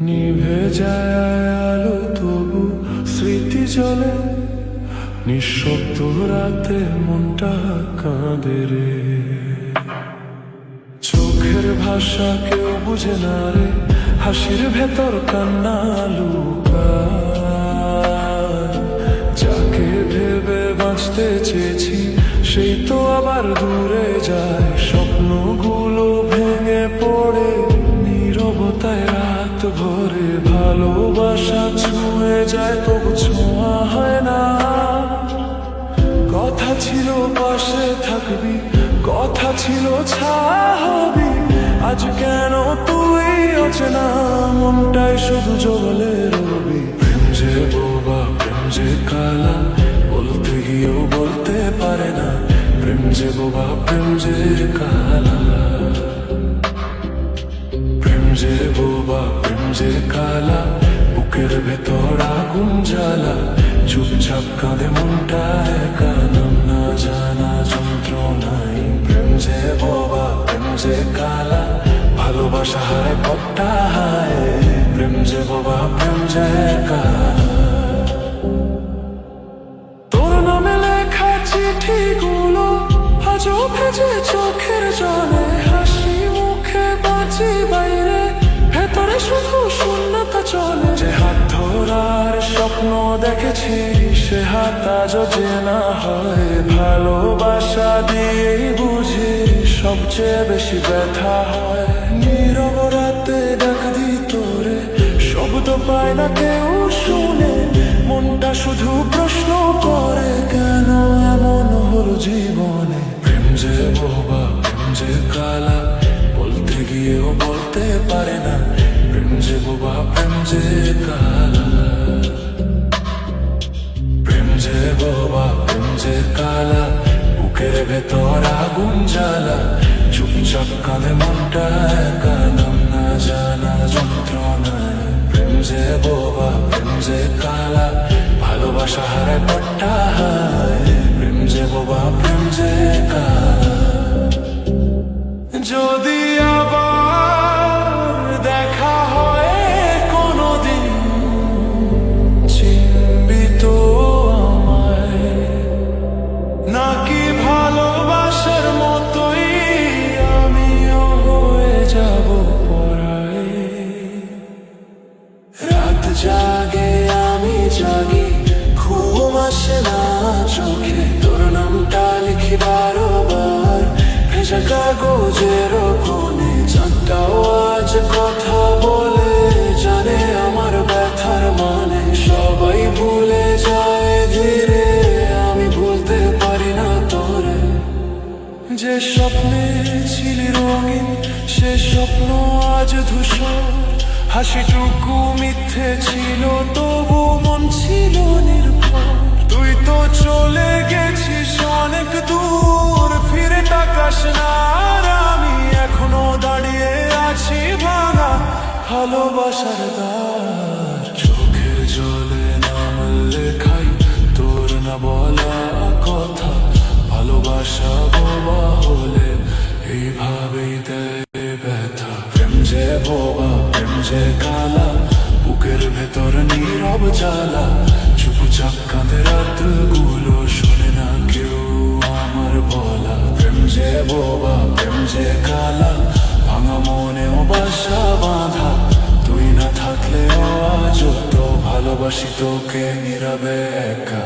নিভে যায় আলো তবু স্মৃতি চলে, নিঃশব্দ রাতে মনটা কাঁদে রে। চোখের ভাষা কেউ বুঝে না রে, হাসির ভেতর কান্না লুকায়। যাকে ভেবে বাঁচতে চেয়েছি সেই তো আবার দূরে যায়। স্বপ্নগুলো ভেঙে পড়ে নীরবতায় রাত ভরে। ভালোবাসা ছুঁয়ে যায় তবু ছোঁয়া হয় না। কথা ছিল পাশে থাকবি, কথা ছিল ছায়া হবি, আজ কেন তুই অচেনা, মনটাই শুধু জলে রবি। প্রেম যে বোবা, প্রেম যে কালা, বলতে গিয়েও বলতে পারে না। প্রেম যে বোবা, প্রেম যে কালা, প্রেম যে বোবা, প্রেম যে কালা, বুকের ভেতর আগুন জ্বালা। চুপচাপ কাঁদে মনটা একা, নাম না জানা যন্ত্রণায়। প্রেম যে বোবা, প্রেম যে কালা, ভালোবাসা হায় পট্টা হায়। প্রেম যে বোবা, প্রেম যে কালা। তোর নামে লেখা চিঠিগুলো আজও ভেজে চোখের জলে। হাসি মুখে বাঁচি বাইরে, ভেতরে শুধু শূন্যতা চলে। যে হাত ধরার স্বপ্ন দেখেছি সে হাত আজও চেনা হয়। ভালোবাসা দিয়েই বুঝি সবচেয়ে বেশি ব্যথা হয়। নীরব রাতে ডাক দি তোরে, শব্দ পায় না কেউ শুনে। মনটা শুধু প্রশ্ন করে কেন এমন হলো জীবনে। প্রেম যে বোবা, প্রেম যে কালা, বলতে গিয়েও বলতে পারে না। প্রেম যে বোবা, প্রেম যে কালা, প্রেম যে বোবা, প্রেম যে কালা, বুকের ভেতর আগুন জ্বালা। চুপচাপ কাঁদে মনটা একা, নাম না জানা যন্ত্রণায়। প্রেম যে বোবা, প্রেম যে কালা, ভালোবাসা হারায় পট্টা হায়। প্রেম যে বোবা, প্রেম যে কালা। যদি আবার দেখা হয় কোনোদিন, চিনবি তো আমায় নাকি? ভালোবাসার মতোই আমিও হয়ে যাব পরায়। রাত জাগে আমি জাগি, ঘুম আসে না চোখে। তোর নামটা লিখি বারবার ভেজা কাগজের কোণে। চাঁদটাও আজ কথা বলে, জানে আমার ব্যথার মানে। সবাই ভুলে যায় ধীরে, আমি ভুলতে পারি না তোরে। যে স্বপ্নে ছিলি রঙিন সে স্বপ্ন আজ ধূসর। হাসিটুকু মিথ্যে ছিল তবু মন ছিল নির্ভর। তুই তো চলে গেছিস অনেক দূর, ফিরে তাকাস না। আর আমি এখনো দাঁড়িয়ে আছি ভাঙা ভালোবাসার দ্বার। চোখের জলে নাম লেখাই তোর না বলা কথা। ভালোবাসা বোবা হলে এইভাবেই দেয় ব্যথা। প্রেম যে বোবা, প্রেম যে কালা, বুকের ভেতর নীরব জ্বালা। চুপচাপ কাঁদে রাতগুলো, শোনে না কেউ আমার বলা। প্রেম যে বোবা, প্রেম যে কালা, ভাঙা মনেও বাসা বাঁধা। তুই না থাকলেও আজ তো ভালোবাসি তোকে নীরবে একা।